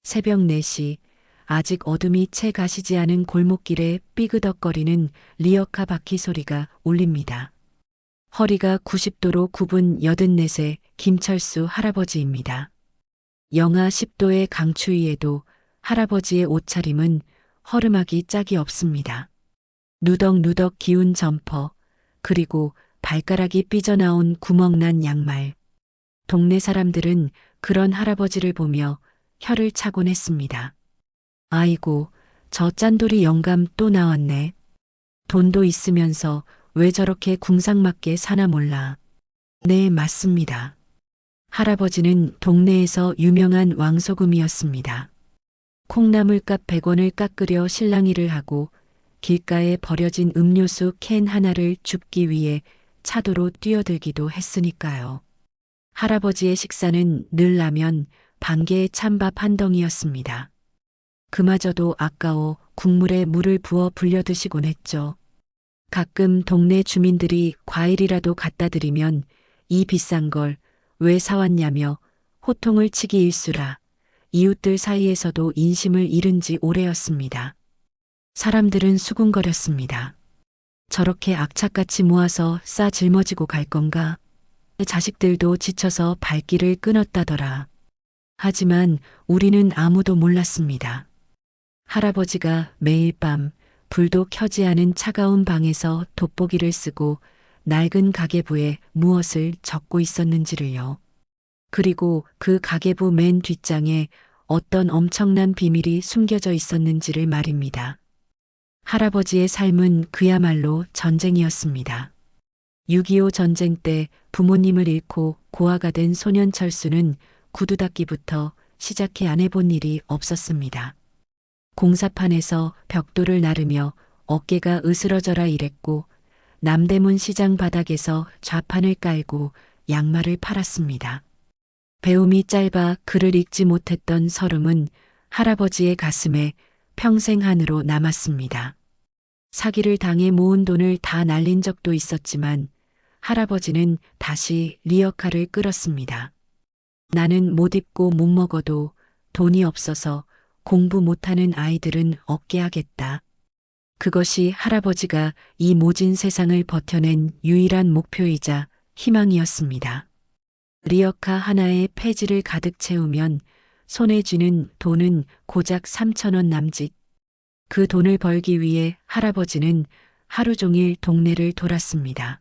새벽 4시, 아직 어둠이 채 가시지 않은 골목길에 삐그덕거리는 리어카 바퀴 소리가 울립니다. 허리가 90도로 굽은 84세 김철수 할아버지입니다. 영하 10도의 강추위에도 할아버지의 옷차림은 허름하기 짝이 없습니다. 누덕누덕 기운 점퍼, 그리고 발가락이 삐져나온 구멍난 양말. 동네 사람들은 그런 할아버지를 보며 혀를 차곤 했습니다. 아이고, 저 짠돌이 영감 또 나왔네. 돈도 있으면서 왜 저렇게 궁상맞게 사나 몰라. 네, 맞습니다. 할아버지는 동네에서 유명한 왕소금이었습니다. 콩나물값 100원을 깎으려 실랑이를 하고 길가에 버려진 음료수 캔 하나를 줍기 위해 차도로 뛰어들기도 했으니까요. 할아버지의 식사는 늘 라면, 반개의 찬밥 한 덩이였습니다. 그마저도 아까워 국물에 물을 부어 불려 드시곤 했죠. 가끔 동네 주민들이 과일이라도 갖다 드리면 이 비싼 걸 왜 사왔냐며 호통을 치기 일쑤라 이웃들 사이에서도 인심을 잃은 지 오래였습니다. 사람들은 수군거렸습니다. 저렇게 악착같이 모아서 싸 짊어지고 갈 건가? 자식들도 지쳐서 발길을 끊었다더라. 하지만 우리는 아무도 몰랐습니다. 할아버지가 매일 밤 불도 켜지 않은 차가운 방에서 돋보기를 쓰고 낡은 가계부에 무엇을 적고 있었는지를요. 그리고 그 가계부 맨 뒷장에 어떤 엄청난 비밀이 숨겨져 있었는지를 말입니다. 할아버지의 삶은 그야말로 전쟁이었습니다. 6.25 전쟁 때 부모님을 잃고 고아가 된 소년 철수는 구두 닦기부터 시작해 안 해본 일이 없었습니다. 공사판에서 벽돌을 나르며 어깨가 으스러져라 일했고 남대문 시장 바닥에서 좌판을 깔고 양말을 팔았습니다. 배움이 짧아 글을 읽지 못했던 서름은 할아버지의 가슴에 평생 한으로 남았습니다. 사기를 당해 모은 돈을 다 날린 적도 있었지만 할아버지는 다시 리어카를 끌었습니다. 나는 못 입고 못 먹어도 돈이 없어서 공부 못하는 아이들은 없게 하겠다. 그것이 할아버지가 이 모진 세상을 버텨낸 유일한 목표이자 희망이었습니다. 리어카 하나에 폐지를 가득 채우면 손에 쥐는 돈은 고작 3,000원 남짓. 그 돈을 벌기 위해 할아버지는 하루 종일 동네를 돌았습니다.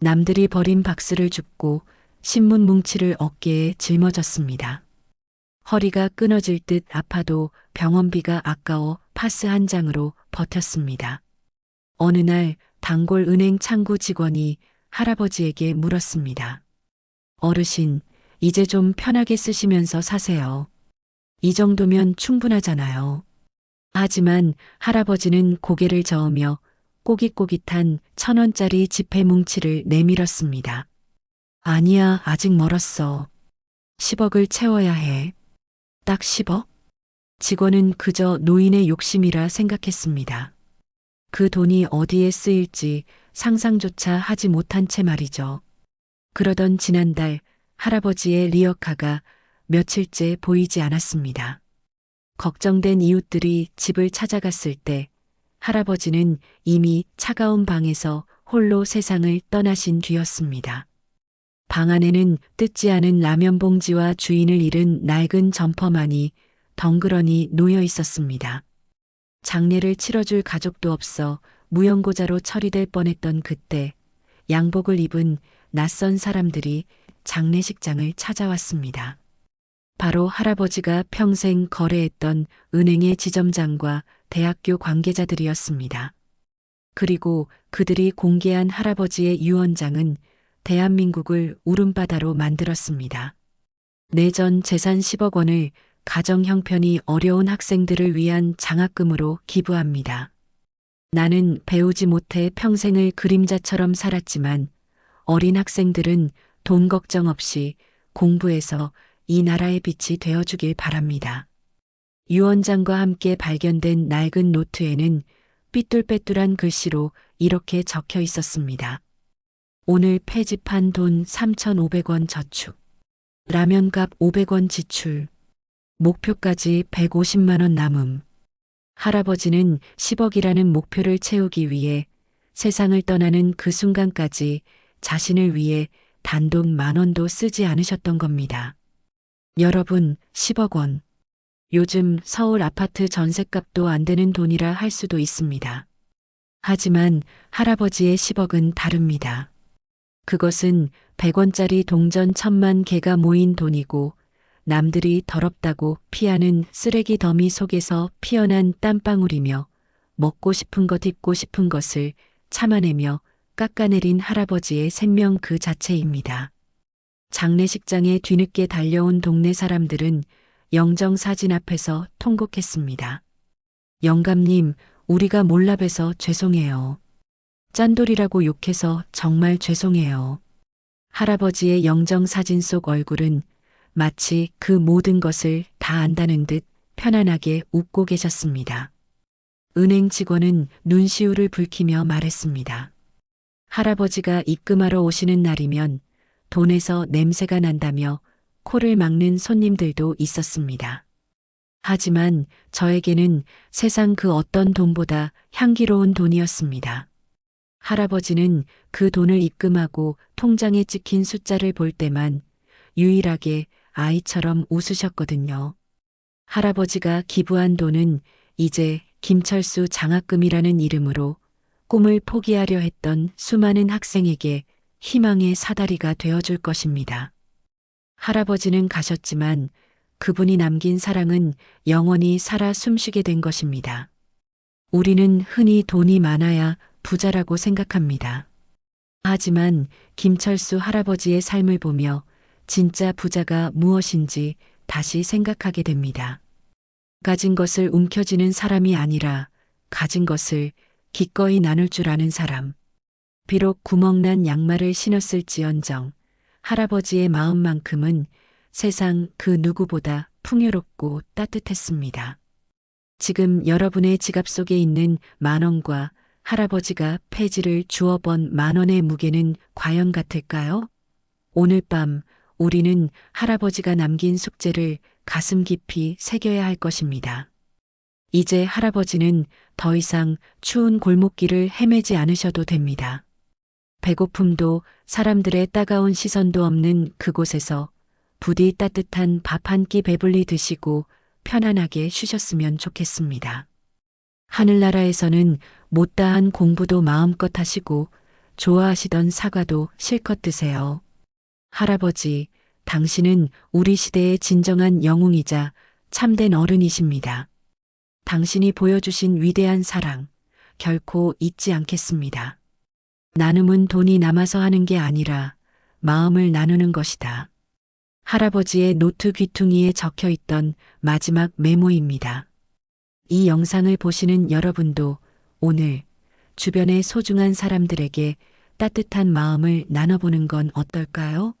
남들이 버린 박스를 줍고 신문 뭉치를 어깨에 짊어졌습니다. 허리가 끊어질 듯 아파도 병원비가 아까워 파스 한 장으로 버텼습니다. 어느 날 단골 은행 창구 직원이 할아버지에게 물었습니다. 어르신, 이제 좀 편하게 쓰시면서 사세요. 이 정도면 충분하잖아요. 하지만 할아버지는 고개를 저으며 꼬깃꼬깃한 1,000원짜리 지폐 뭉치를 내밀었습니다. 아니야, 아직 멀었어. 10억을 채워야 해. 딱 10억? 직원은 그저 노인의 욕심이라 생각했습니다. 그 돈이 어디에 쓰일지 상상조차 하지 못한 채 말이죠. 그러던 지난달 할아버지의 리어카가 며칠째 보이지 않았습니다. 걱정된 이웃들이 집을 찾아갔을 때 할아버지는 이미 차가운 방에서 홀로 세상을 떠나신 뒤였습니다. 방 안에는 뜯지 않은 라면 봉지와 주인을 잃은 낡은 점퍼만이 덩그러니 놓여 있었습니다. 장례를 치러줄 가족도 없어 무용고자로 처리될 뻔했던 그때 양복을 입은 낯선 사람들이 장례식장을 찾아왔습니다. 바로 할아버지가 평생 거래했던 은행의 지점장과 대학교 관계자들이었습니다. 그리고 그들이 공개한 할아버지의 유언장은 대한민국을 울음바다로 만들었습니다. 내전 재산 10억 원을 가정 형편이 어려운 학생들을 위한 장학금으로 기부합니다. 나는 배우지 못해 평생을 그림자처럼 살았지만 어린 학생들은 돈 걱정 없이 공부해서 이 나라의 빛이 되어주길 바랍니다. 유언장과 함께 발견된 낡은 노트에는 삐뚤빼뚤한 글씨로 이렇게 적혀 있었습니다. 오늘 폐지판 돈 3,500원 저축. 라면값 500원 지출. 목표까지 150만 원 남음. 할아버지는 10억이라는 목표를 채우기 위해 세상을 떠나는 그 순간까지 자신을 위해 단돈 10,000원도 쓰지 않으셨던 겁니다. 여러분, 10억 원. 요즘 서울 아파트 전셋값도 안 되는 돈이라 할 수도 있습니다. 하지만 할아버지의 10억은 다릅니다. 그것은 100원짜리 동전 1,000만 개가 모인 돈이고 남들이 더럽다고 피하는 쓰레기 더미 속에서 피어난 땀방울이며 먹고 싶은 것 입고 싶은 것을 참아내며 깎아내린 할아버지의 생명 그 자체입니다. 장례식장에 뒤늦게 달려온 동네 사람들은 영정 사진 앞에서 통곡했습니다. 영감님, 우리가 몰라봬서 죄송해요. 짠돌이라고 욕해서 정말 죄송해요. 할아버지의 영정 사진 속 얼굴은 마치 그 모든 것을 다 안다는 듯 편안하게 웃고 계셨습니다. 은행 직원은 눈시울을 붉히며 말했습니다. 할아버지가 입금하러 오시는 날이면 돈에서 냄새가 난다며 코를 막는 손님들도 있었습니다. 하지만 저에게는 세상 그 어떤 돈보다 향기로운 돈이었습니다. 할아버지는 그 돈을 입금하고 통장에 찍힌 숫자를 볼 때만 유일하게 아이처럼 웃으셨거든요. 할아버지가 기부한 돈은 이제 김철수 장학금이라는 이름으로 꿈을 포기하려 했던 수많은 학생에게 희망의 사다리가 되어줄 것입니다. 할아버지는 가셨지만 그분이 남긴 사랑은 영원히 살아 숨쉬게 된 것입니다. 우리는 흔히 돈이 많아야 부자라고 생각합니다. 하지만 김철수 할아버지의 삶을 보며 진짜 부자가 무엇인지 다시 생각하게 됩니다. 가진 것을 움켜쥐는 사람이 아니라 가진 것을 기꺼이 나눌 줄 아는 사람. 비록 구멍난 양말을 신었을지언정 할아버지의 마음만큼은 세상 그 누구보다 풍요롭고 따뜻했습니다. 지금 여러분의 지갑 속에 있는 10,000원과 할아버지가 폐지를 주워 번 10,000원의 무게는 과연 같을까요? 오늘 밤 우리는 할아버지가 남긴 숙제를 가슴 깊이 새겨야 할 것입니다. 이제 할아버지는 더 이상 추운 골목길을 헤매지 않으셔도 됩니다. 배고픔도 사람들의 따가운 시선도 없는 그곳에서 부디 따뜻한 밥 한 끼 배불리 드시고 편안하게 쉬셨으면 좋겠습니다. 하늘나라에서는 못다한 공부도 마음껏 하시고 좋아하시던 사과도 실컷 드세요. 할아버지, 당신은 우리 시대의 진정한 영웅이자 참된 어른이십니다. 당신이 보여주신 위대한 사랑, 결코 잊지 않겠습니다. 나눔은 돈이 남아서 하는 게 아니라 마음을 나누는 것이다. 할아버지의 노트 귀퉁이에 적혀 있던 마지막 메모입니다. 이 영상을 보시는 여러분도 오늘 주변의 소중한 사람들에게 따뜻한 마음을 나눠보는 건 어떨까요?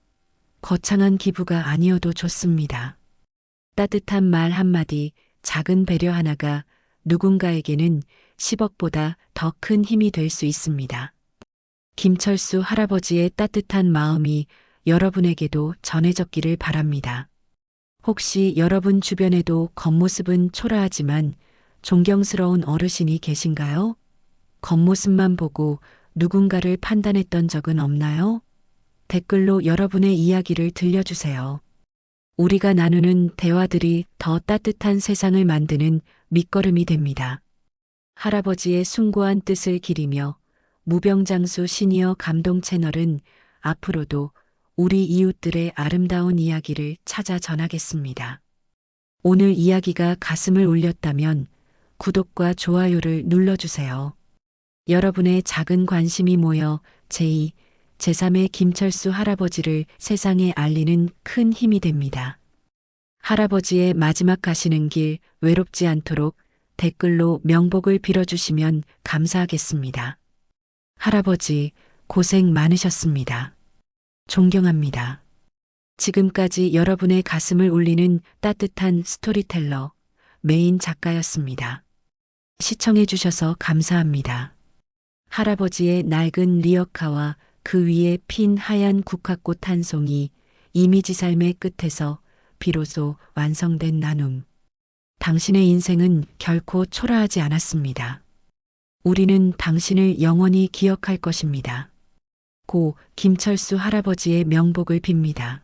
거창한 기부가 아니어도 좋습니다. 따뜻한 말 한마디, 작은 배려 하나가 누군가에게는 10억보다 더 큰 힘이 될 수 있습니다. 김철수 할아버지의 따뜻한 마음이 여러분에게도 전해졌기를 바랍니다. 혹시 여러분 주변에도 겉모습은 초라하지만 존경스러운 어르신이 계신가요? 겉모습만 보고 누군가를 판단했던 적은 없나요? 댓글로 여러분의 이야기를 들려주세요. 우리가 나누는 대화들이 더 따뜻한 세상을 만드는 밑거름이 됩니다. 할아버지의 숭고한 뜻을 기리며 무병장수 시니어 감동 채널은 앞으로도 우리 이웃들의 아름다운 이야기를 찾아 전하겠습니다. 오늘 이야기가 가슴을 울렸다면 구독과 좋아요를 눌러주세요. 여러분의 작은 관심이 모여 제2, 제3의 김철수 할아버지를 세상에 알리는 큰 힘이 됩니다. 할아버지의 마지막 가시는 길 외롭지 않도록 댓글로 명복을 빌어주시면 감사하겠습니다. 할아버지, 고생 많으셨습니다. 존경합니다. 지금까지 여러분의 가슴을 울리는 따뜻한 스토리텔러, 메인 작가였습니다. 시청해주셔서 감사합니다. 할아버지의 낡은 리어카와 그 위에 핀 하얀 국화꽃 한 송이 이미지 삶의 끝에서 비로소 완성된 나눔. 당신의 인생은 결코 초라하지 않았습니다. 우리는 당신을 영원히 기억할 것입니다. 고 김철수 할아버지의 명복을 빕니다.